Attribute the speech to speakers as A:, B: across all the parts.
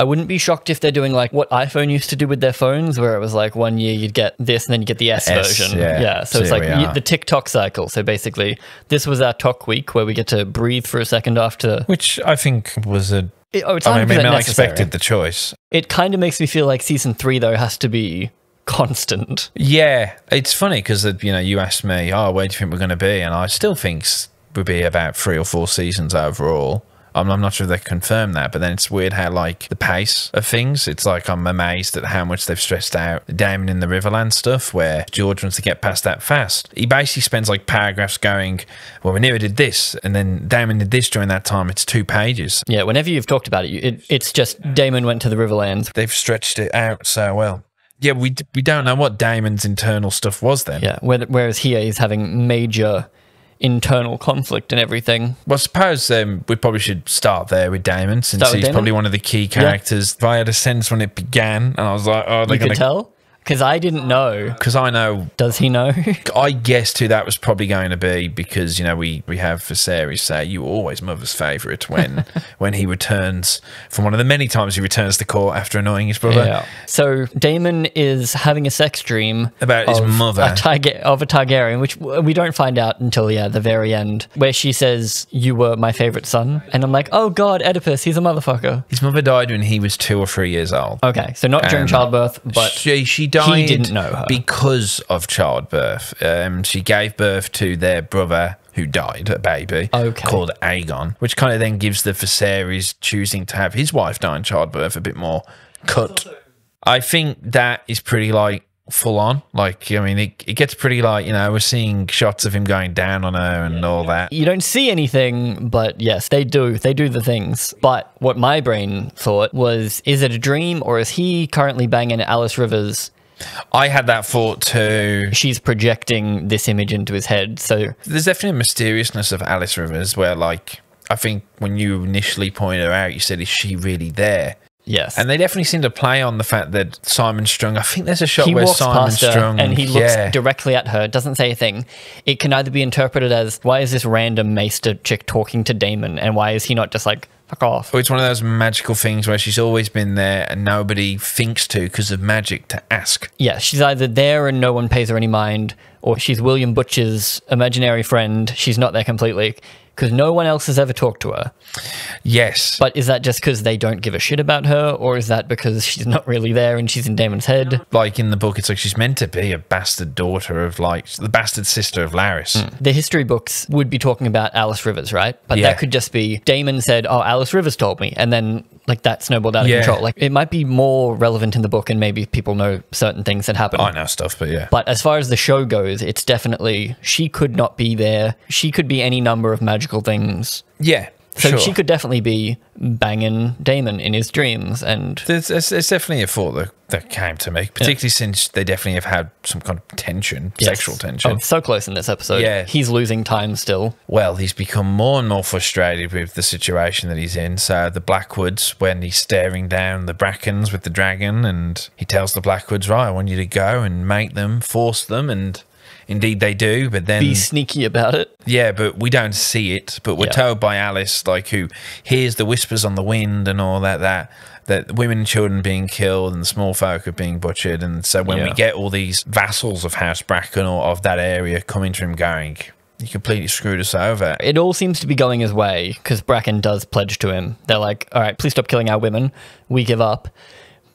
A: I wouldn't be shocked if they're doing like what iPhone used to do with their phones, where it was like 1 year you'd get this and then you get the S version. Yeah. So it's like the TikTok cycle. So basically, this was our Tok week where we get to breathe for a second after.
B: Which I think was a...
A: It's
B: I mean, I
A: necessary.
B: expected the choice.
A: It kind of makes me feel like season 3, though, has to be constant.
B: Yeah. It's funny because, you asked me, where do you think we're going to be? And I still think we'll be about 3 or 4 seasons overall. I'm not sure if they confirm that, but then it's weird how, like, the pace of things, it's like I'm amazed at how much they've stressed out the Daemon in the Riverland stuff, where George wants to get past that fast. He basically spends, like, paragraphs going, well, we never did this, and then Daemon did this during that time. It's 2 pages.
A: Yeah, whenever you've talked about it, it's just Daemon went to the Riverlands.
B: They've stretched it out so well. Yeah, we don't know what Daemon's internal stuff was then.
A: Yeah, whereas here he's having major internal conflict and everything.
B: Well, I suppose we probably should start there with Daemon, since he's probably one of the key characters. Yeah. I had a sense when it began, and I was like, oh, they're going to...
A: You could tell? Because I didn't know.
B: Because I know...
A: Does he know?
B: I guessed who that was probably going to be because, we have Viserys say, you were always mother's favourite when he returns from one of the many times he returns to court after annoying his brother.
A: Yeah. So Daemon is having a sex dream
B: about his mother.
A: Of a Targaryen, which we don't find out until, the very end, where she says, you were my favourite son. And I'm like, oh God, Oedipus, he's a motherfucker.
B: His mother died when he was 2 or 3 years old.
A: Okay, so not during childbirth, but...
B: She died.
A: He didn't know her.
B: Because of childbirth. She gave birth to their brother who died, a baby, called Aegon, which kind of then gives the Viserys choosing to have his wife die in childbirth a bit more cut. I think that is pretty, like, full on. Like, I mean, it gets pretty, like, we're seeing shots of him going down on her and all that.
A: You don't see anything, but yes, they do the things. But what my brain thought was, is it a dream, or is he currently banging Alice Rivers?
B: I had that thought too.
A: She's projecting this image into his head, so... There's
B: definitely a mysteriousness of Alice Rivers where, like, I think when you initially pointed her out, you said, is she really there?
A: Yes.
B: And they definitely seem to play on the fact that Simon Strong... I think there's a shot
A: where
B: Simon Strong...
A: and he looks directly at her, doesn't say a thing. It can either be interpreted as, why is this random maester chick talking to Daemon, and why is he not just like... fuck off.
B: Or it's one of those magical things where she's always been there and nobody thinks to because of magic to ask.
A: Yeah, she's either there and no one pays her any mind, or she's William Butcher's imaginary friend. She's not there completely because no one else has ever talked to her.
B: Yes.
A: But is that just because they don't give a shit about her, or is that because she's not really there and she's in Daemon's head?
B: Like in the book, it's like she's meant to be a bastard daughter of, like, the bastard sister of Larys.
A: The history books would be talking about Alice Rivers, right? But that could just be Daemon said, oh, Alice Rivers told me, and then like that snowballed out of control. Like, it might be more relevant in the book and maybe people know certain things that happen.
B: I know stuff, but yeah.
A: But as far as the show goes, it's definitely, she could not be there. She could be any number of magical things.
B: Yeah.
A: So she could definitely be banging Daemon in his dreams. And
B: there's definitely a thought that came to me, particularly since they definitely have had some kind of tension, sexual tension.
A: Oh, so close in this episode.
B: Yeah.
A: He's losing time still.
B: Well, he's become more and more frustrated with the situation that he's in. So the Blackwoods, when he's staring down the Brackens with the dragon, and he tells the Blackwoods, right, I want you to go and make them, force them, and... Indeed they do, but then...
A: Be sneaky about it.
B: Yeah, but we don't see it. But we're told by Alice, like, who hears the whispers on the wind and all that women and children being killed and the small folk are being butchered. And so when we get all these vassals of House Bracken or of that area coming to him going, you completely screwed us over.
A: It all seems to be going his way because Bracken does pledge to him. They're like, all right, please stop killing our women. We give up.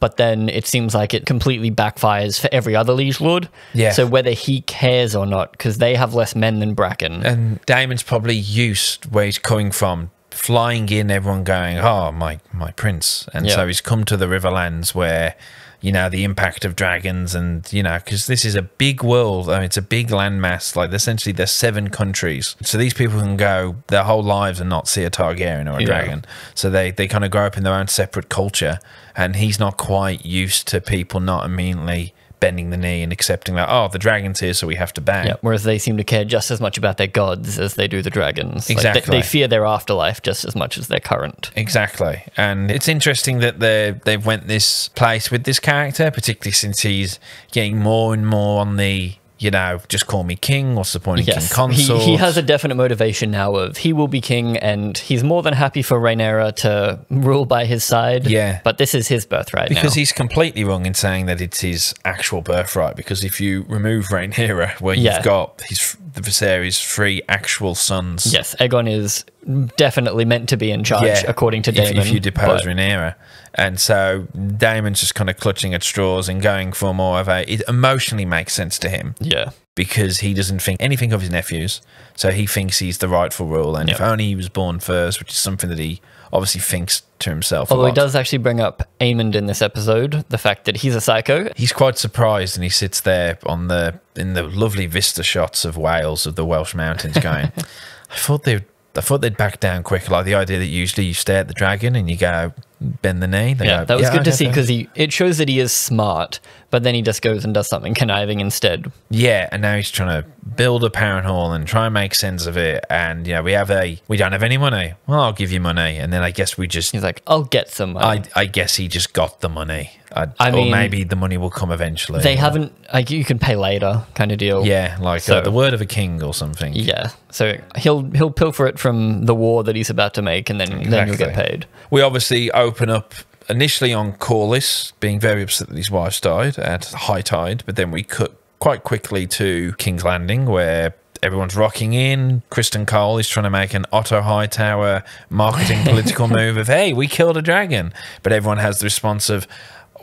A: But then it seems like it completely backfires for every other liege lord.
B: Yeah.
A: So whether he cares or not, because they have less men than Bracken.
B: And Daemon's probably used where he's coming from, flying in, everyone going, oh, my prince. And so he's come to the Riverlands where, the impact of dragons and, because this is a big world. I mean, it's a big landmass. Like, essentially, there's 7 countries. So these people can go their whole lives and not see a Targaryen or a dragon. So they kind of grow up in their own separate culture. And he's not quite used to people not immediately bending the knee and accepting that, oh, the dragon's here, so we have to bang.
A: Yeah, whereas they seem to care just as much about their gods as they do the dragons.
B: Exactly.
A: Like they fear their afterlife just as much as their current.
B: Exactly. And it's interesting that they've went this place with this character, particularly since he's getting more and more on the you know, just call me king. What's the point of king consort?
A: He has a definite motivation now of he will be king, and he's more than happy for Rhaenyra to rule by his side.
B: Yeah.
A: But this is his birthright
B: because
A: now.
B: He's completely wrong in saying that it's his actual birthright, because if you remove Rhaenyra, where you've got the Viserys' 3 actual sons.
A: Yes, Aegon is definitely meant to be in charge, according to Daemon.
B: If you depose Rhaenyra. And so Daemon's just kind of clutching at straws and going for more of it emotionally makes sense to him.
A: Yeah.
B: Because he doesn't think anything of his nephews. So he thinks he's the rightful ruler. And if only he was born first, which is something that he obviously thinks to himself.
A: Although he does actually bring up Aemond in this episode, the fact that he's a psycho.
B: He's quite surprised, and he sits there in the lovely vista shots of Wales, of the Welsh mountains, going, I thought they'd back down quicker. Like the idea that usually you stare at the dragon and you go, bend the knee.
A: That was good to see, because it shows that he is smart, but then he just goes and does something conniving instead.
B: Yeah, and now he's trying to build a parent hall and try and make sense of it. And we don't have any money. Well, I'll give you money, and then I guess he's
A: like, I'll get some money.
B: I guess he just got the money. Or maybe the money will come eventually.
A: They haven't, like, you can pay later kind of deal.
B: Yeah, like the word of a king or something.
A: Yeah, so he'll pilfer it from the war that he's about to make, and then you'll get paid.
B: We obviously open up initially on Corlys being very upset that his wife died at high tide, but then we cut quite quickly to King's Landing, where everyone's rocking in. Kristen Cole is trying to make an Otto Hightower marketing political move of, hey, we killed a dragon. But everyone has the response of,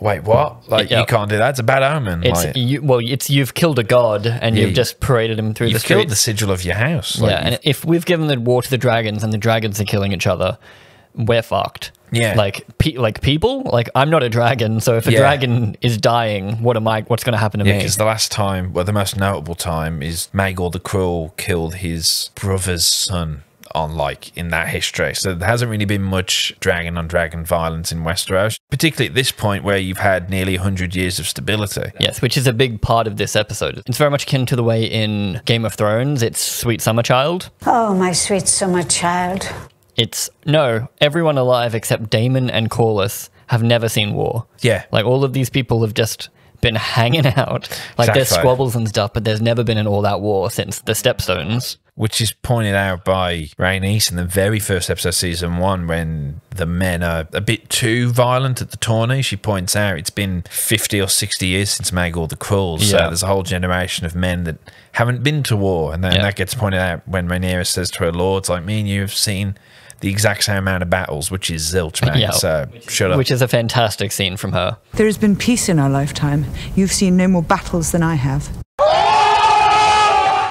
B: wait, what? Like, you can't do that. It's a bad omen.
A: You've killed a god, and you've just paraded him through the streets.
B: You've killed the sigil of your house.
A: And if we've given the war to the dragons, and the dragons are killing each other, we're fucked.
B: Yeah.
A: Like people? Like, I'm not a dragon, so if a dragon is dying, what's going to happen to me?
B: Because the last time, the most notable time is Maegor the Cruel killed his brother's son in that history. So there hasn't really been much dragon on dragon violence in Westeros, particularly at this point where you've had nearly 100 years of stability.
A: Yes, which is a big part of this episode. It's very much akin to the way in Game of Thrones it's Sweet Summer Child.
C: Oh, my sweet summer child.
A: Everyone alive except Daemon and Corlys have never seen war.
B: Yeah.
A: Like, all of these people have just been hanging out. Like, there's squabbles and stuff, but there's never been an all-out war since the Stepstones.
B: Which is pointed out by Rhaenys in the very first episode of season 1, when the men are a bit too violent at the tourney. She points out it's been 50 or 60 years since Maegor the Cruel, so there's a whole generation of men that haven't been to war. And then that gets pointed out when Rhaenyra says to her lords, like, me and you have seen the exact same amount of battles, which is zilch, man. So shut up.
A: Which is a fantastic scene from her.
D: There has been peace in our lifetime. You've seen no more battles than I have.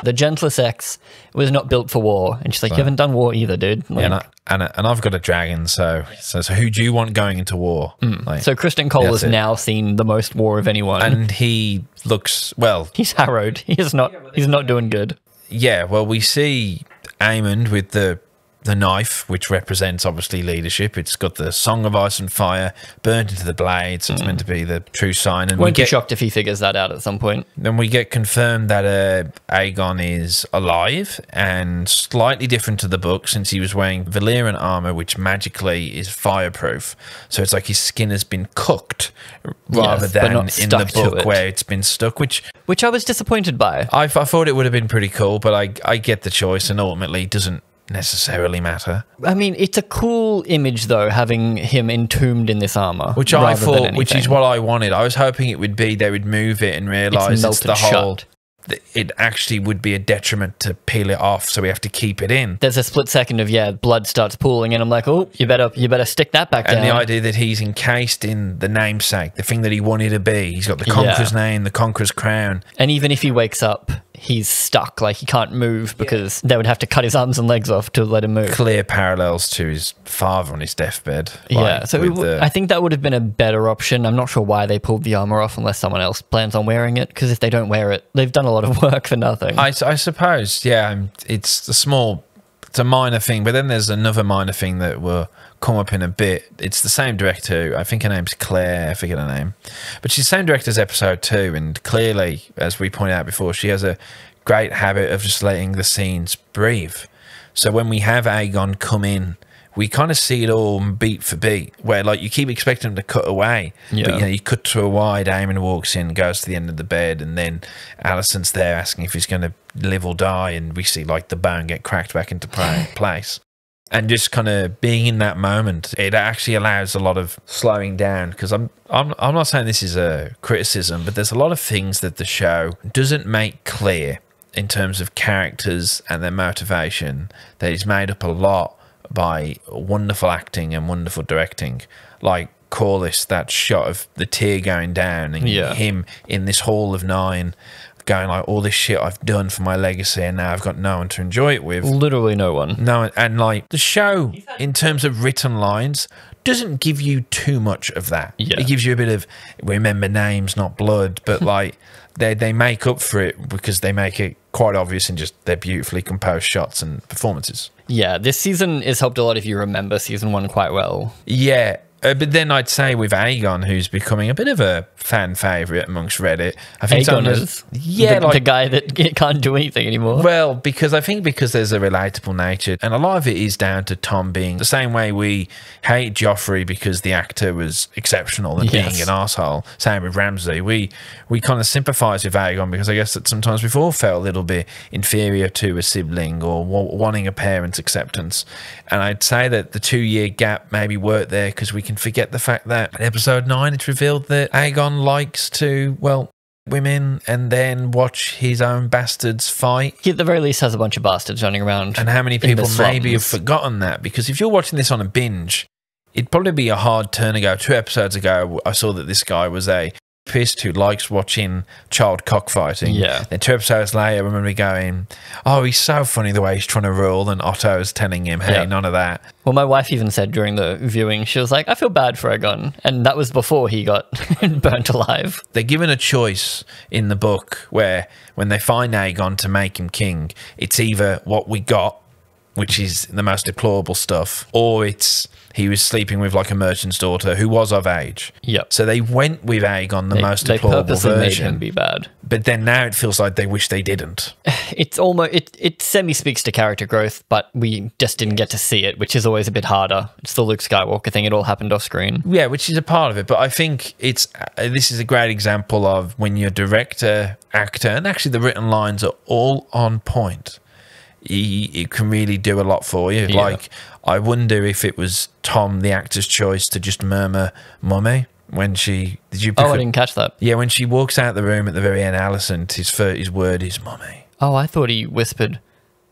A: The gentle sex was not built for war. And she's like, you haven't done war either, dude. Like,
B: and I've got a dragon, so who do you want going into war?
A: So Kristen Cole has now seen the most war of anyone.
B: And he looks,
A: he's harrowed. He's not doing good.
B: Yeah, well, we see Aemond with the knife, which represents obviously leadership. It's got the Song of Ice and Fire burnt into the blade, so it's meant to be the true sign. And
A: won't be shocked if he figures that out at some point.
B: Then we get confirmed that Aegon is alive, and slightly different to the book, since he was wearing Valyrian armor, which magically is fireproof. So it's like his skin has been cooked rather than in the book where it's been stuck, which
A: I was disappointed by.
B: I thought it would have been pretty cool, but I get the choice, and ultimately doesn't necessarily matter.
A: I mean, it's a cool image though, having him entombed in this armor,
B: which I thought, which is what I wanted. I was hoping it would be they would move it and realize it's the whole. It actually would be a detriment to peel it off, so we have to keep it in.
A: There's a split second of blood starts pooling, and I'm like, oh, you better stick that back down.
B: And the idea that he's encased in the namesake, the thing that he wanted to be. He's got the Conqueror's name, the Conqueror's crown.
A: And even if he wakes up, he's stuck. Like, he can't move because they would have to cut his arms and legs off to let him move.
B: Clear parallels to his father on his deathbed.
A: So I think that would have been a better option. I'm not sure why they pulled the armor off unless someone else plans on wearing it, because if they don't wear it, they've done a lot of work for nothing.
B: I suppose, it's a minor thing, but then there's another minor thing that will come up in a bit. It's the same director. I think her name's Claire. I forget her name. But she's the same director as episode 2, and clearly, as we pointed out before, she has a great habit of just letting the scenes breathe. So when we have Aegon come in we kind of see it all beat for beat, where like you keep expecting them to cut away, but you know, you cut to a wide, Aemon walks in, goes to the end of the bed, and then Alicent's there asking if he's going to live or die, and we see like the bone get cracked back into place. And just kind of being in that moment, it actually allows a lot of slowing down, because I'm not saying this is a criticism, but there's a lot of things that the show doesn't make clear in terms of characters and their motivation, that is made up a lot by wonderful acting and wonderful directing. Like Corlys, that shot of the tear going down, and him in this Hall of Nine going like, all this shit I've done for my legacy and now I've got no one to enjoy it with.
A: Literally no one.
B: No, and like the show, in terms of written lines, doesn't give you too much of that. It gives you a bit of, remember names, not blood, but like they make up for it because they make it quite obvious in just their beautifully composed shots and performances.
A: Yeah, this season is helped a lot if you remember season 1 quite well.
B: Yeah. But then I'd say with Aegon, who's becoming a bit of a fan favourite amongst Reddit. I think
A: Aegon is the guy that can't do anything anymore.
B: Well, because there's a relatable nature, and a lot of it is down to Tom being the same way we hate Joffrey because the actor was exceptional and being an arsehole. Same with Ramsay. We kind of sympathise with Aegon because I guess that sometimes we've all felt a little bit inferior to a sibling or wanting a parent's acceptance. And I'd say that the 2-year gap maybe worked there because we can forget the fact that in episode 9 it's revealed that Aegon likes to, well, women and then watch his own bastards fight.
A: He at the very least has a bunch of bastards running around.
B: And how many people maybe have forgotten that? Because if you're watching this on a binge, it'd probably be a hard turn ago. 2 episodes ago, I saw that this guy was a pissed who likes watching child cockfighting.
A: Yeah.
B: Then 2 episodes later, I remember going, oh, he's so funny the way he's trying to rule, and Otto's telling him, hey, none of that.
A: Well, my wife even said during the viewing, she was like, I feel bad for Aegon. And that was before he got burnt alive.
B: They're given a choice in the book where when they find Aegon to make him king, it's either what we got, which is the most deplorable stuff, or it's he was sleeping with like a merchant's daughter who was of age.
A: Yep.
B: So they went with Aegon, the most deplorable version.
A: They purposely made him be bad.
B: But then now it feels like they wish they didn't.
A: It's almost, it semi-speaks to character growth, but we just didn't get to see it, which is always a bit harder. It's the Luke Skywalker thing. It all happened off screen.
B: Yeah, which is a part of it. But I think this is a great example of when your director, actor, and actually the written lines are all on point. It can really do a lot for you. Like, I wonder if it was Tom, the actor's choice, to just murmur "mummy" when she... Did you?
A: I didn't catch that.
B: Yeah, when she walks out the room at the very end, Alicent, his word is "mummy."
A: Oh, I thought he whispered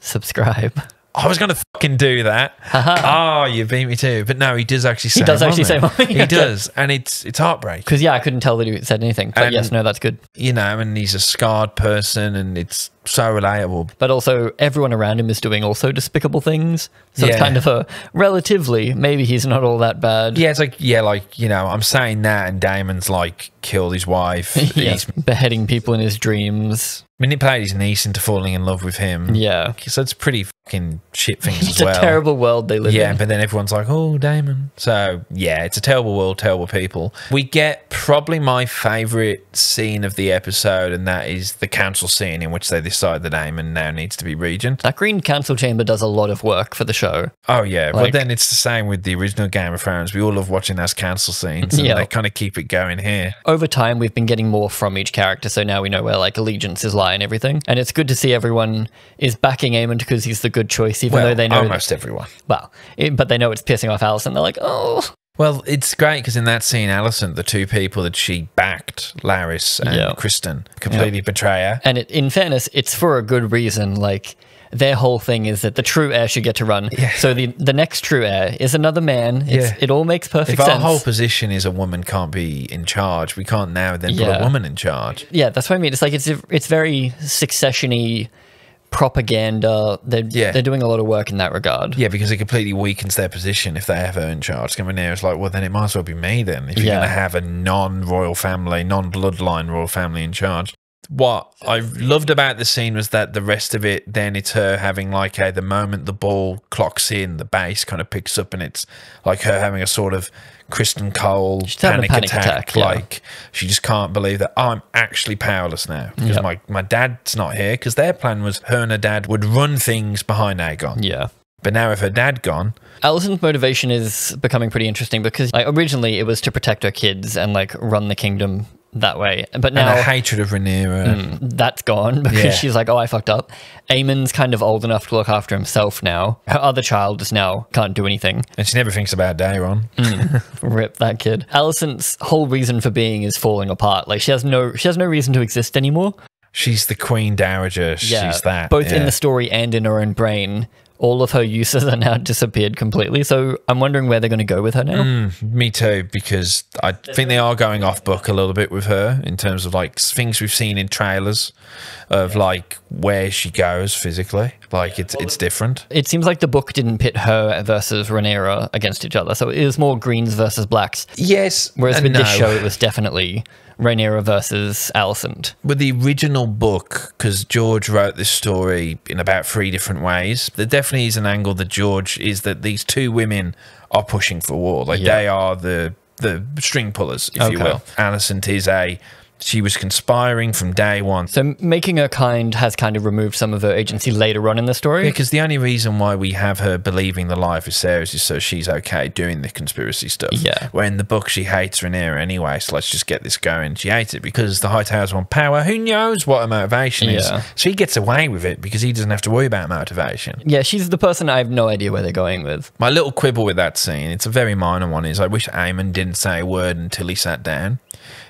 A: "subscribe."
B: I was going to fucking do that. Oh, you beat me too. But no, he does actually say
A: mummy. He does actually say mummy.
B: He does. And it's heartbreaking.
A: Because, I couldn't tell that he said anything. But yes, no, that's good.
B: You know, and he's a scarred person and it's so relatable.
A: But also, everyone around him is doing also despicable things. So it's kind of a relatively, maybe he's not all that bad.
B: Yeah, it's like, I'm saying that and Damon's like killed his wife.
A: He's beheading people in his dreams.
B: Manipulated his niece into falling in love with him.
A: Yeah.
B: So it's pretty fucking shit things as well.
A: It's a terrible world they live in.
B: Yeah, but then everyone's like, oh, Damon. So, yeah, it's a terrible world, terrible people. We get probably my favourite scene of the episode, and that is the council scene in which they decide that Damon now needs to be regent.
A: That Green Council Chamber does a lot of work for the show.
B: Oh, yeah. But then it's the same with the original Game of Thrones. We all love watching those council scenes, and they kind of keep it going here.
A: Over time, we've been getting more from each character, so now we know where, like, allegiances lie and everything. And it's good to see everyone is backing Aemon because he's the good choice, even though they know...
B: almost everyone.
A: Well, but they know it's pissing off Alicent. They're like, oh...
B: Well, it's great because in that scene, Alicent, the 2 people that she backed, Larys and Kristen, completely betray her.
A: And in fairness, it's for a good reason. Like, their whole thing is that the true heir should get to run. Yeah. So the next true heir is another man. It all makes perfect sense.
B: If our whole position is a woman can't be in charge, we can't now then put a woman in charge.
A: Yeah, that's what I mean. It's like it's very Succession-y propaganda. They're doing a lot of work in that regard.
B: Yeah, because it completely weakens their position if they have her in charge. Coming there, it's like, well, then it might as well be me then. If you're going to have a non-royal family, non-bloodline royal family in charge. What I loved about the scene was that the rest of it, then it's her having like the moment the ball clocks in, the bass kind of picks up and it's like her having a sort of Kristen Cole panic attack. Like she just can't believe that I'm actually powerless now because my dad's not here, because their plan was her and her dad would run things behind Aegon.
A: Yeah.
B: But now with her dad gone...
A: Alicent's motivation is becoming pretty interesting because like, originally it was to protect her kids and like run the kingdom that way. But now...
B: And a hatred of Rhaenyra.
A: That's gone because she's like, oh, I fucked up. Aemon's kind of old enough to look after himself now. Her other child just now can't do anything.
B: And she never thinks about Daeron.
A: Rip that kid. Alicent's whole reason for being is falling apart. Like she has no reason to exist anymore.
B: She's the Queen Dowager.
A: Yeah,
B: she's that.
A: Both in the story and in her own brain. All of her uses are now disappeared completely. So I'm wondering where they're going to go with her now.
B: Me too, because I think they are going off book a little bit with her in terms of like things we've seen in trailers of like where she goes physically. Like it's different.
A: It seems like the book didn't pit her versus Rhaenyra against each other. So it was more greens versus blacks.
B: Yes.
A: Whereas with this show, it was definitely Rhaenyra versus Alicent.
B: With the original book, because George wrote this story in about 3 different ways, there definitely is an angle that George is that these 2 women are pushing for war. Like they are the string pullers, if you will. Alicent is she was conspiring from day one.
A: So making her kind has kind of removed some of her agency later on in the story?
B: Yeah, because the only reason why we have her believing the lie of Viserys is so she's okay doing the conspiracy stuff.
A: Yeah.
B: Where in the book she hates Rhaenyra anyway, so let's just get this going. She hates it because the High Towers want power. Who knows what her motivation is? She gets away with it because he doesn't have to worry about motivation.
A: Yeah, she's the person I have no idea where they're going with.
B: My little quibble with that scene, it's a very minor one, is I wish Aemon didn't say a word until he sat down.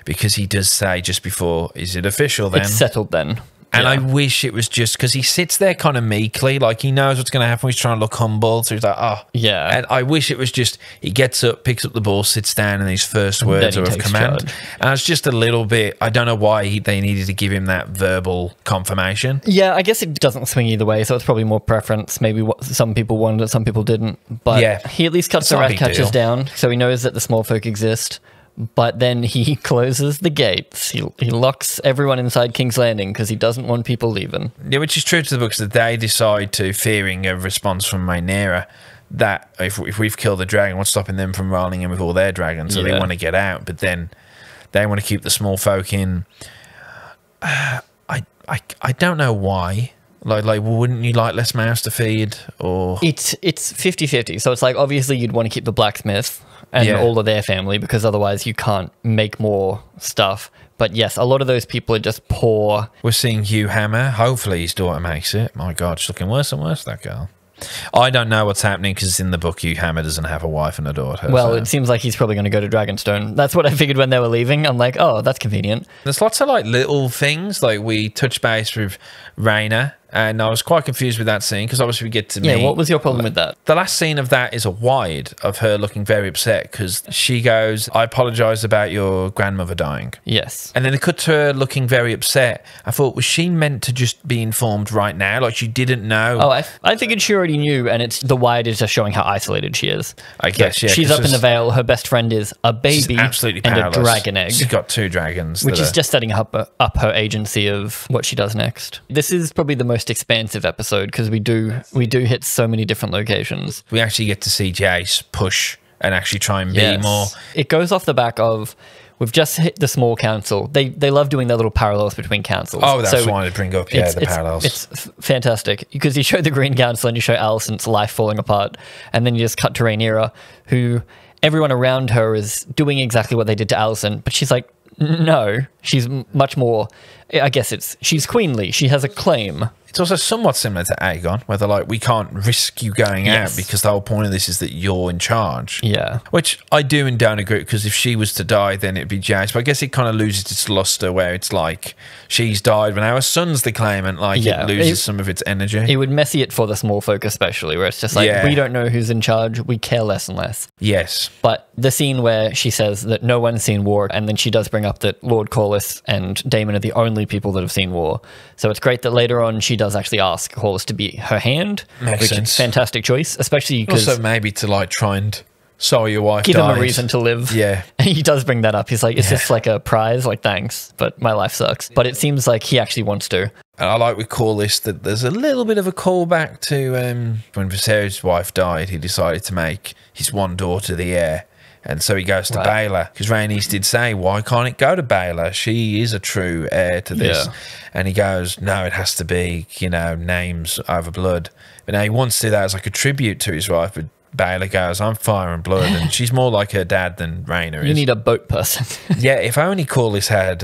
B: Because he does say just before, is it official then?
A: It's settled then.
B: And I wish it was just because he sits there kind of meekly, like he knows what's going to happen. He's trying to look humble. So he's like, oh.
A: Yeah.
B: And I wish it was just he gets up, picks up the ball, sits down, and his first words are of command. Charge. And it's just a little bit, I don't know why they needed to give him that verbal confirmation.
A: Yeah, I guess it doesn't swing either way. So it's probably more preference. Maybe what some people wanted it, some people didn't. But he at least cuts the rat catchers down. So he knows that the small folk exist. But then he closes the gates. He locks everyone inside King's Landing because he doesn't want people leaving.
B: Yeah, which is true to the books that they decide to, fearing a response from Rhaenyra, that if we've killed the dragon, what's stopping them from rolling in with all their dragons? So they want to get out, but then they want to keep the small folk in. I don't know why. Like, wouldn't you like less mouths to feed? Or
A: it's 50-50. So it's like obviously you'd want to keep the blacksmith and all of their family because otherwise you can't make more stuff. But yes, a lot of those people are just poor.
B: We're seeing Hugh Hammer. Hopefully his daughter makes it. My God, she's looking worse and worse, that girl. I don't know what's happening because in the book Hugh Hammer doesn't have a wife and a daughter.
A: Well, it seems like he's probably going to go to Dragonstone. That's what I figured when they were leaving. I'm like, oh, that's convenient.
B: There's lots of like little things. Like we touch base with Rhaena. And I was quite confused with that scene because obviously we get to meet...
A: Yeah, what was your problem with that?
B: The last scene of that is a wide of her looking very upset because she goes, I apologise about your grandmother dying.
A: Yes.
B: And then it cut to her looking very upset. I thought, was she meant to just be informed right now? Like she didn't know?
A: Oh, I figured she already knew, and it's the wide is just showing how isolated she is.
B: I guess, yeah.
A: She's up in the Vale. Her best friend is a baby
B: absolutely
A: and
B: powerless.
A: A dragon egg.
B: She's got 2 dragons.
A: Which is just setting up her agency of what she does next. This is probably the most expansive episode because we do hit so many different locations.
B: We actually get to see Jace push and actually try and be more.
A: It goes off the back of we've just hit the small council. They love doing their little parallels between councils.
B: Oh, that's what I wanted to bring up. Yeah, the parallels.
A: It's fantastic because you show the Green Council and you show Alicent's life falling apart, and then you just cut to Rhaenyra, who everyone around her is doing exactly what they did to Alicent, but she's like, no, she's much more. I guess she's queenly. She has a claim. It's
B: also somewhat similar to Aegon, where they're like, we can't risk you going out because the whole point of this is that you're in charge.
A: Yeah.
B: Which I do and don't agree, because if she was to die, then it'd be Jace. But I guess it kind of loses its luster where it's like, she's died, but now her son's the claimant. Like, it loses some of its energy.
A: It would messy it for the small folk especially, where it's just like, we don't know who's in charge. We care less and less.
B: Yes.
A: But the scene where she says that no one's seen war, and then she does bring up that Lord Corlys and Daemon are the only people that have seen war. So it's great that later on she does actually ask Corlys to be her hand.
B: Makes sense.
A: Is a fantastic choice, especially because...
B: Also maybe to like try and... Sorry, your wife
A: give
B: died.
A: him a reason to live.
B: Yeah.
A: And he does bring that up. He's like, is this like a prize? Like, thanks, but my life sucks. But it seems like he actually wants to.
B: And I like we call this that there's a little bit of a callback to when Viserys' wife died, he decided to make his one daughter the heir. And so he goes to Baelor, because Rhaenys did say, why can't it go to Baelor? She is a true heir to this. Yeah. And he goes, no, it has to be, you know, names over blood. But now he wants to do that as like a tribute to his wife, but Baelor goes, I'm fire and blood, and she's more like her dad than Rhaena is.
A: You need a boat person.
B: Yeah, if only Corlys had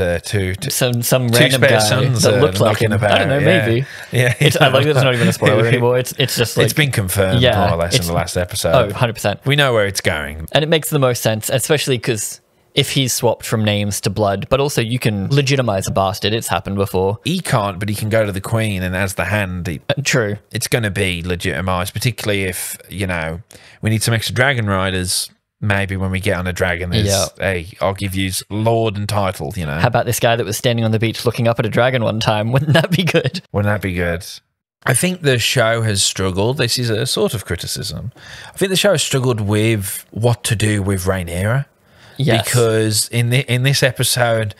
A: some random guy
B: sons,
A: that looked like him.
B: About,
A: I don't know, maybe.
B: Yeah,
A: I like that it's not even a spoiler anymore. It's just like...
B: It's been confirmed more or less in the last episode.
A: Oh, 100%.
B: We know where it's going.
A: And it makes the most sense, especially because... if he's swapped from names to blood, but also you can legitimize a bastard. It's happened before.
B: He can't, but he can go to the Queen, and as the hand,
A: true. It's
B: going to be legitimized, particularly if, you know, we need some extra dragon riders. Maybe when we get on a dragon, hey, I'll give you lord and title, you know.
A: How about this guy that was standing on the beach looking up at a dragon one time? Wouldn't that be good?
B: Wouldn't that be good? I think the show has struggled. This is a sort of criticism. I think the show has struggled with what to do with Rhaenyra. Yes. Because in this episode,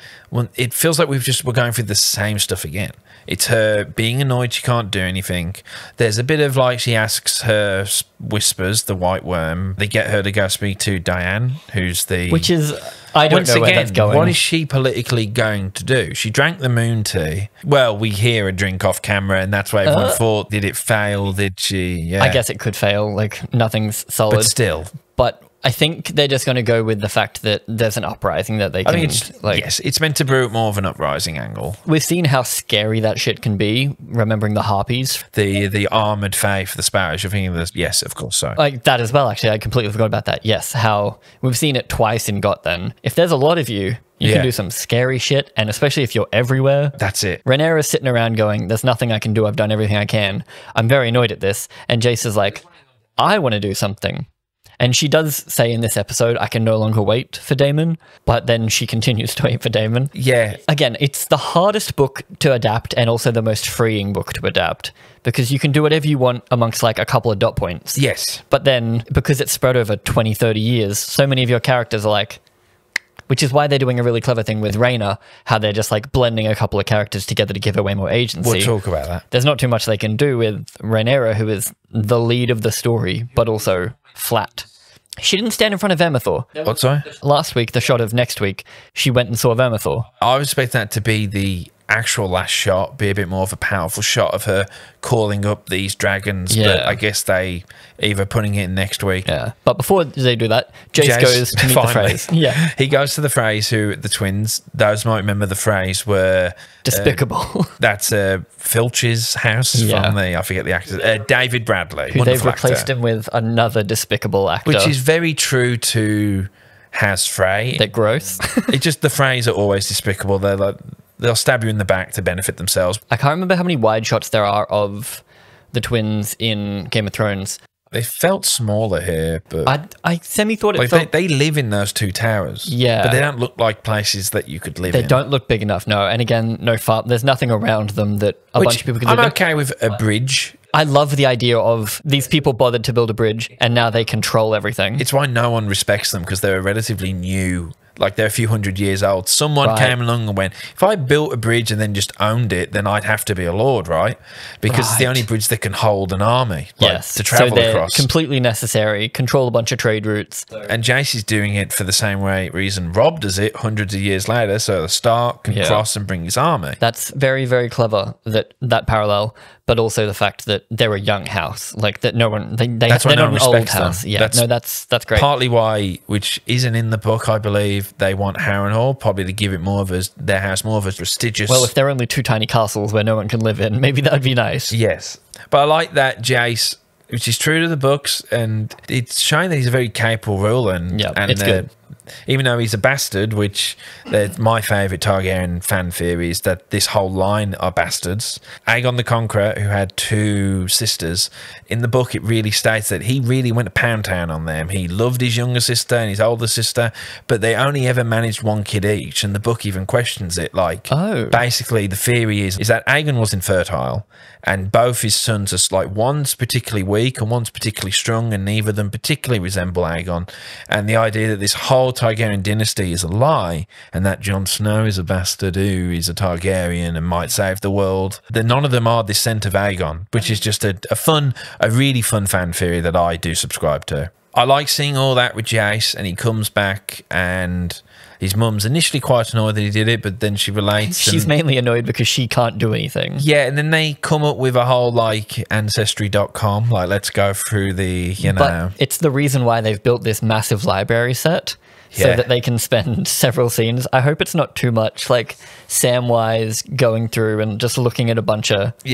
B: it feels like we're going through the same stuff again. It's her being annoyed she can't do anything. There's a bit of like she asks her whispers, the White Worm. They get her to go speak to Diane, who's the...
A: Which is... I don't know where that's going.
B: What is she politically going to do? She drank the moon tea. Well, we hear a drink off camera, and that's why everyone thought, did it fail? Did she... Yeah.
A: I guess it could fail. Like, nothing's solid.
B: But still.
A: But... I think they're just going to go with the fact that there's an uprising that they can...
B: yes, it's meant to brew more of an uprising angle.
A: We've seen how scary that shit can be, remembering the Harpies.
B: The armoured fae for the Sparrows. You're thinking of this? Yes, of course so.
A: Like that as well, actually. I completely forgot about that. Yes, how we've seen it twice in Got Then. If there's a lot of you can do some scary shit, and especially if you're everywhere.
B: That's it.
A: Rhaenyra's sitting around going, there's nothing I can do. I've done everything I can. I'm very annoyed at this. And Jace is like, I want to do something. And she does say in this episode, I can no longer wait for Daemon, but then she continues to wait for Daemon.
B: Yeah.
A: Again, it's the hardest book to adapt and also the most freeing book to adapt because you can do whatever you want amongst like a couple of dot points.
B: Yes.
A: But then because it's spread over 20, 30 years, so many of your characters are like, which is why they're doing a really clever thing with Rhaena, how they're just like blending a couple of characters together to give her way more agency.
B: We'll talk about that.
A: There's not too much they can do with Rhaenyra, who is the lead of the story, but also flat. She didn't stand in front of Vermithor.
B: What, sorry?
A: Last week, the shot of next week, she went and saw Vermithor.
B: I would expect that to be the actual last shot, be a bit more of a powerful shot of her calling up these dragons, but I guess they either putting it in next week.
A: Yeah, but before they do that, Jace goes to meet the Freys. Yeah,
B: he goes to the Freys, who the twins. Those might remember the Freys were
A: despicable.
B: That's Filch's house from I forget the actor, David Bradley.
A: Who they've replaced him with another despicable actor,
B: which is very true to House Frey.
A: They're gross.
B: It's just the Freys are always despicable. They're like, they'll stab you in the back to benefit themselves.
A: I can't remember how many wide shots there are of the twins in Game of Thrones.
B: They felt smaller here, but...
A: I semi-thought it
B: like
A: felt...
B: They live in those two towers.
A: Yeah.
B: But they don't look like places that you could live in.
A: They don't look big enough, no. And again, no farm. There's nothing around them that a bunch of people could live in.
B: I'm okay with a bridge.
A: I love the idea of these people bothered to build a bridge and now they control everything.
B: It's why no one respects them, because they're relatively new. Like, they're a few hundred years old. Someone came along and went, if I built a bridge and then just owned it, then I'd have to be a lord, right? Because it's the only bridge that can hold an army to travel
A: so they're
B: across.
A: Completely necessary, control a bunch of trade routes.
B: And Jace is doing it for the same reason Robb does it hundreds of years later, so the Stark can cross and bring his army.
A: That's very, very clever, that parallel. But also the fact that they're a young house, like that no one they're not an old house. Yeah, that's great.
B: Partly why, which isn't in the book, I believe, they want Harrenhal probably to give it more of their house more of a prestigious.
A: Well, if there are only two tiny castles where no one can live in, maybe that would be nice.
B: Yes, but I like that Jace, which is true to the books, and it's showing that he's a very capable ruler. And
A: it's good.
B: Even though he's a bastard, which my favourite Targaryen fan theory is that this whole line are bastards. Aegon the Conqueror, who had two sisters, in the book it really states that he really went to Pound Town on them. He loved his younger sister and his older sister, but they only ever managed one kid each, and the book even questions it. Like, basically the theory is that Aegon was infertile, and both his sons are like, one's particularly weak and one's particularly strong, and neither of them particularly resemble Aegon. And the idea that this whole Targaryen dynasty is a lie, and that Jon Snow is a bastard who is a Targaryen and might save the world, that none of them are descent of Aegon, which is just a really fun fan theory that I do subscribe to. I like seeing all that with Jace, and he comes back, and his mum's initially quite annoyed that he did it, but then she relates.
A: She's mainly annoyed because she can't do anything.
B: Yeah, and then they come up with a whole, like, Ancestry.com, like, let's go through the,
A: But it's the reason why they've built this massive library set, so that they can spend several scenes. I hope it's not too much, like, Samwise going through and just looking at a bunch of books.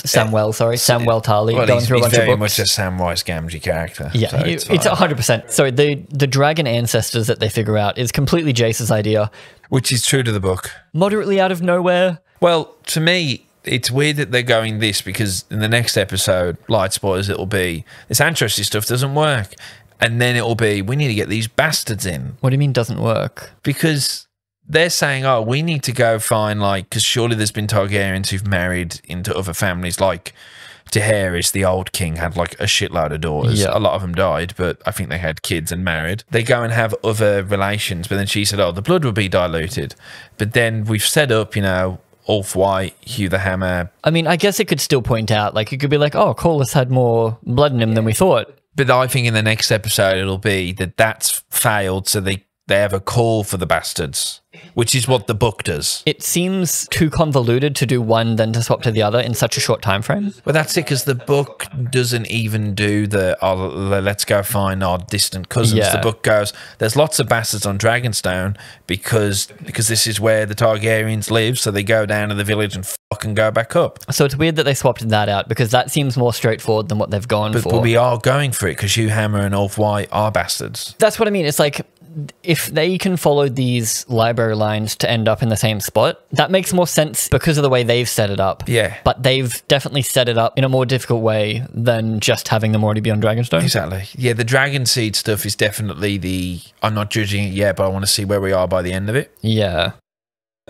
A: Samwell Tarly going through a bunch of books. He's
B: very much a Samwise Gamgee character.
A: Yeah, so it's 100%. So the dragon ancestors that they figure out is completely Jace's idea.
B: Which is true to the book.
A: Moderately out of nowhere.
B: Well, to me, it's weird that they're going this, because in the next episode, light spoilers, it'll be, this ancestry stuff doesn't work. And then it'll be, we need to get these bastards in.
A: What do you mean doesn't work?
B: Because they're saying, oh, we need to go find, like, because surely there's been Targaryens who've married into other families, like Jaehaerys, the old king, had, like, a shitload of daughters.
A: Yeah.
B: A lot of them died, but I think they had kids and married. They go and have other relations, but then she said, oh, the blood will be diluted. But then we've set up, Ulf White, Hugh the Hammer.
A: I mean, I guess it could still point out, like, it could be like, oh, Corlys had more blood in him than we thought.
B: But I think in the next episode it'll be that that's failed, so they have a call for the bastards, which is what the book does.
A: It seems too convoluted to do one then to swap to the other in such a short time frame.
B: Well, that's it, because the book doesn't even do let's go find our distant cousins.
A: Yeah.
B: The book goes, there's lots of bastards on Dragonstone because this is where the Targaryens live, so they go down to the village and fucking go back up.
A: So it's weird that they swapped that out, because that seems more straightforward than what they've gone for.
B: But we are going for it, because Hugh Hammer and Ulf White are bastards.
A: That's what I mean. It's like, if they can follow these library lines to end up in the same spot, that makes more sense because of the way they've set it up.
B: Yeah.
A: But they've definitely set it up in a more difficult way than just having them already be on Dragonstone.
B: Exactly. Yeah, the Dragon Seed stuff is definitely I'm not judging it yet, but I want to see where we are by the end of it.
A: Yeah.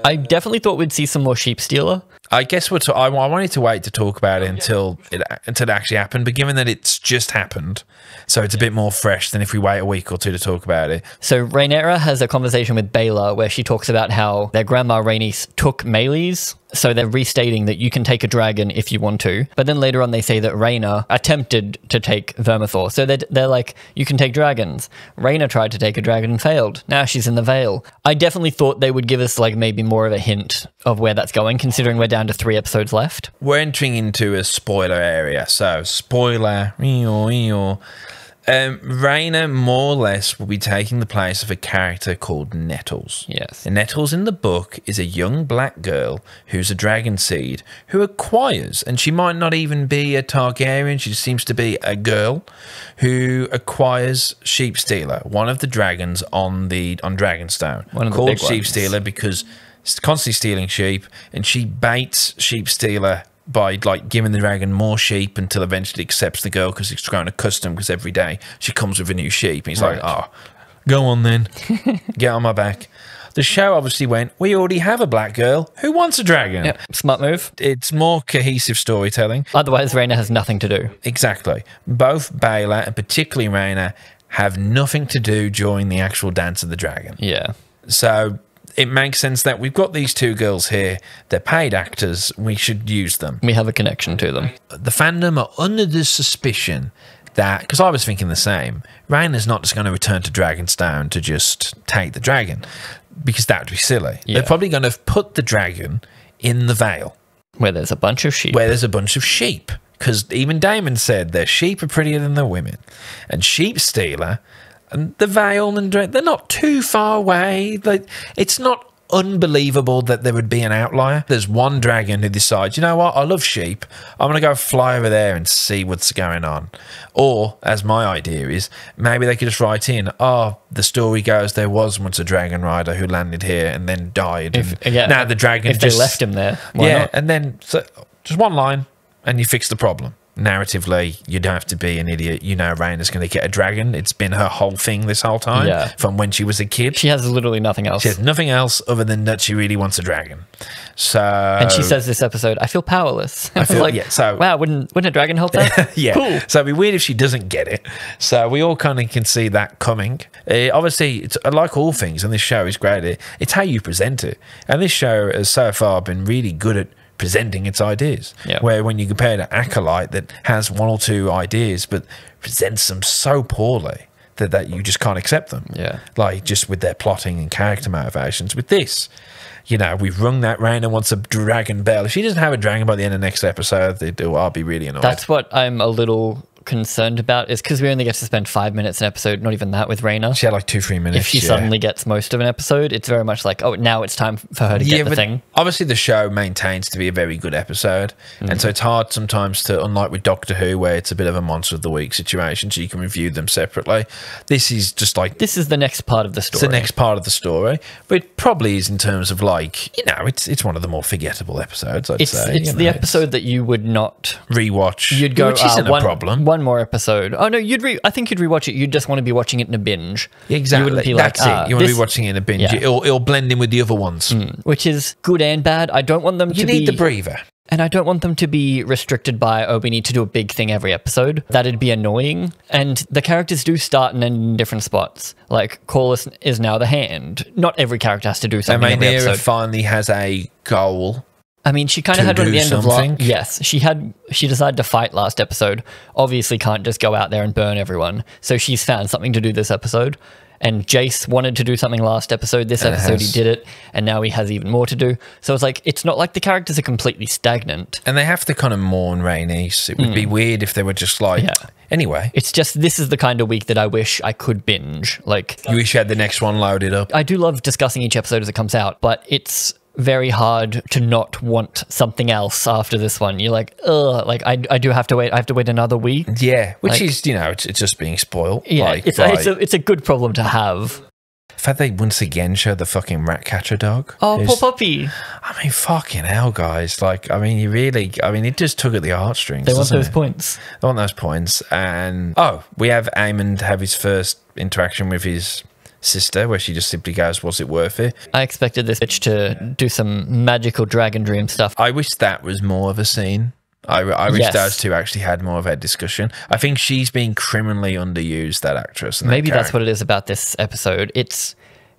A: I definitely thought we'd see some more Sheep Stealer.
B: I guess I wanted to wait to talk about it until it actually happened, but given that it's just happened, so it's a bit more fresh than if we wait a week or two to talk about it.
A: So Rhaenyra has a conversation with Baela where she talks about how their grandma Rhaenys took Meleys. So they're restating that you can take a dragon if you want to. But then later on they say that Rhaena attempted to take Vermithor. So they're like, you can take dragons. Rhaena tried to take a dragon and failed. Now she's in the Vale. I definitely thought they would give us like maybe more of a hint of where that's going, considering we're down to 3 episodes left.
B: We're entering into a spoiler area. So spoiler. Rhaena more or less will be taking the place of a character called Nettles.
A: Yes.
B: And Nettles in the book is a young black girl who's a dragon seed who acquires, and she might not even be a Targaryen, she just seems to be a girl who acquires Sheep Stealer, one of the dragons on Dragonstone. Called Sheep Stealer because it's constantly stealing sheep, and she baits Sheep Stealer by like giving the dragon more sheep until eventually accepts the girl because it's grown accustomed, because every day she comes with a new sheep. And he's like, oh, go on then. Get on my back. The show obviously went, we already have a black girl. Who wants a dragon?
A: Yep. Smart move.
B: It's more cohesive storytelling.
A: Otherwise, Rhaena has nothing to do.
B: Exactly. Both Baela and particularly Rhaena have nothing to do during the actual Dance of the Dragon.
A: Yeah.
B: So it makes sense that we've got these two girls here. They're paid actors. We should use them.
A: We have a connection to them.
B: The fandom are under the suspicion that, because I was thinking the same, Rhaena's not just going to return to Dragonstone to just take the dragon, because that would be silly. Yeah. They're probably going to put the dragon in the Vale.
A: Where there's a bunch of sheep.
B: Because even Daemon said their sheep are prettier than their women. And Sheep Stealer and the Vale and they're not too far away. Like, it's not unbelievable that there would be an outlier. There's one dragon who decides, you know what, I love sheep. I'm going to go fly over there and see what's going on. Or, as my idea is, maybe they could just write in, oh, the story goes there was once a dragon rider who landed here and then died. Now the dragon
A: they left him there. Why not?
B: And then just one line and you fix the problem. Narratively, you don't have to be an idiot. You know Rhaena's going to get a dragon. It's been her whole thing this whole time, from when she was a kid.
A: She has literally nothing else.
B: She has nothing else other than that she really wants a dragon. So,
A: and she says this episode, I feel powerless. I feel like, wow, wouldn't a dragon help that?
B: Yeah.
A: Cool.
B: So it'd be weird if she doesn't get it. So we all kind of can see that coming. Obviously, it's like all things, and this show is great. It's how you present it. And this show has so far been really good at presenting its ideas.
A: Yeah.
B: Where when you compare to Acolyte that has one or two ideas but presents them so poorly that you just can't accept them.
A: Yeah.
B: Like, just with their plotting and character motivations. With this, you know, we've rung that round and wants a dragon bell. If she doesn't have a dragon by the end of next episode, I'll be really annoyed.
A: That's what I'm a little concerned about, is because we only get to spend 5 minutes an episode, not even that with Rhaena.
B: She had like 2-3 minutes.
A: If she suddenly gets most of an episode, it's very much like, oh, now it's time for her to get the thing.
B: Obviously the show maintains to be a very good episode, and so it's hard sometimes to, unlike with Doctor Who where it's a bit of a monster of the week situation, so you can review them separately. This is just like,
A: this is the next part of the story.
B: It's the next part of the story, but it probably is in terms of, like, you know, it's one of the more forgettable episodes, I'd say.
A: It's the episode that you would not
B: rewatch.
A: You'd go,
B: which isn't a problem.
A: One more episode. Oh no, I think you'd rewatch it. You'd just want to be watching it in a binge.
B: Exactly.
A: Be
B: That's it. You want to be watching it in a binge.
A: Yeah.
B: It'll blend in with the other ones.
A: Which is good and bad. I don't want them to be...
B: You need the breather.
A: And I don't want them to be restricted by, oh, we need to do a big thing every episode. That'd be annoying. And the characters do start and end in different spots. Like, Corlys is now the Hand. Not every character has to do something every episode.
B: Rhaenyra finally has a goal.
A: I mean, she kind of had one at the end of last... Yes, she decided to fight last episode. Obviously can't just go out there and burn everyone. So she's found something to do this episode. And Jace wanted to do something last episode. This episode he did it, and now he has even more to do. So it's like, it's not like the characters are completely stagnant.
B: And they have to kind of mourn Rhaenys. It would be weird if they were just like... Yeah. Anyway.
A: It's just, this is the kind of week that I wish I could binge. Like,
B: you wish you had the next one loaded up.
A: I do love discussing each episode as it comes out, but it's very hard to not want something else after this one. You're like, ugh, like I do have to wait. I have to wait another week.
B: Yeah, which is, you know, it's just being spoiled.
A: Yeah, like, it's a good problem to have.
B: In fact, they once again showed the fucking rat catcher dog.
A: Oh, poor puppy.
B: I mean, fucking hell, guys. Like, I mean, it just tug at the heartstrings.
A: They want those points.
B: They want those points. And, we have Aemond have his first interaction with his sister, where she just simply goes, was it worth it?
A: I expected this bitch to do some magical dragon dream stuff.
B: I wish that was more of a scene. I wish those two actually had more of a discussion. I think she's being criminally underused, that actress.
A: Maybe that's what it is about this episode. It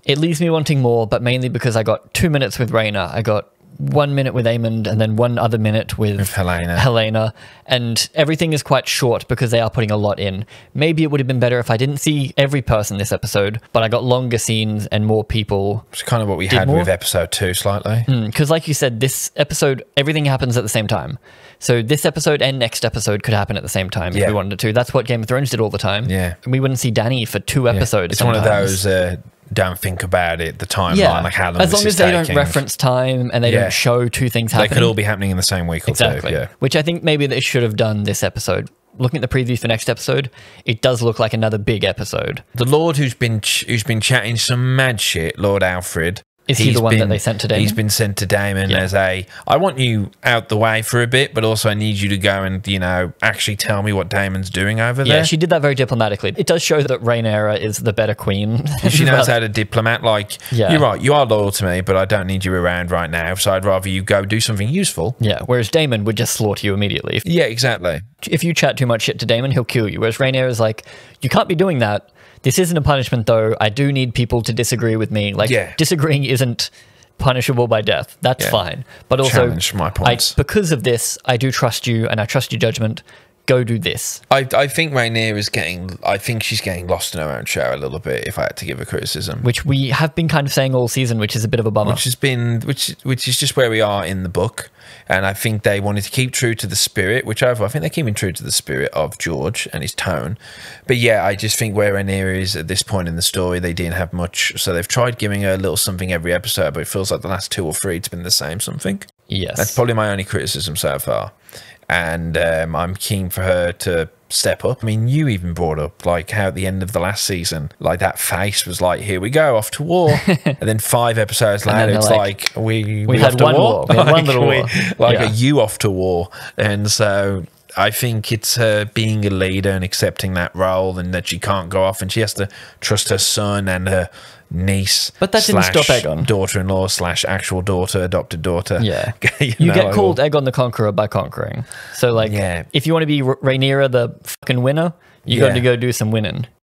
A: leaves me wanting more, but mainly because I got 2 minutes with Rhaena. I got 1 minute with Aemond and then 1 other minute with Helena. And everything is quite short because they are putting a lot in. Maybe it would have been better if I didn't see every person this episode, but I got longer scenes and more people.
B: It's kind of what we had with episode 2 slightly.
A: Because like you said, this episode, everything happens at the same time. So this episode and next episode could happen at the same time if we wanted it to. That's what Game of Thrones did all the time.
B: Yeah.
A: We wouldn't see Dany for 2 episodes.
B: It's sometimes. One of those... don't think about it, the timeline, like how long
A: as long as they don't reference time and they don't show 2 things happening.
B: They could all be happening in the same week or 2. Yeah.
A: Which I think maybe they should have done this episode. Looking at the preview for next episode, it does look like another big episode.
B: The Lord who's been chatting some mad shit, Lord Alfred.
A: Is he the one that they sent to Daemon?
B: He's been sent to Daemon as I want you out the way for a bit, but also I need you to go and, you know, actually tell me what Daemon's doing over there.
A: Yeah, she did that very diplomatically. It does show that Rhaenyra is the better queen.
B: She knows how to diplomat. Like, you're right, you are loyal to me, but I don't need you around right now, so I'd rather you go do something useful.
A: Yeah, whereas Daemon would just slaughter you immediately.
B: Yeah, exactly.
A: If you chat too much shit to Daemon, he'll kill you, whereas Rhaenyra is like, you can't be doing that. This isn't a punishment, though. I do need people to disagree with me. Like, disagreeing isn't punishable by death. That's fine. But also,
B: challenge my points.
A: Because of this, I do trust you and I trust your judgment. Go do this.
B: I think Rhaenyra is she's getting lost in her own show a little bit, if I had to give a criticism.
A: Which we have been kind of saying all season, which is a bit of a bummer.
B: Which is just where we are in the book. And I think they wanted to keep true to the spirit, which I think they're keeping true to the spirit of George and his tone. But yeah, I just think where Rhaenyra is at this point in the story, they didn't have much. So they've tried giving her a little something every episode, but it feels like the last 2 or 3 it's been the same something.
A: Yes.
B: That's probably my only criticism so far. And I'm keen for her to step up. I mean, you even brought up like how at the end of the last season, like that face was like, here we go, off to war. And then 5 episodes later, it's like we
A: had one war. We had one little war.
B: Are you off to war? And so I think it's her being a leader and accepting that role, and that she can't go off and she has to trust her son and her niece,
A: but that didn't stop Aegon.
B: Daughter-in-law / actual daughter, adopted daughter.
A: Yeah, you get called Aegon the Conqueror by conquering. So like, if you want to be Rhaenyra the fucking winner, you got to go do some winning.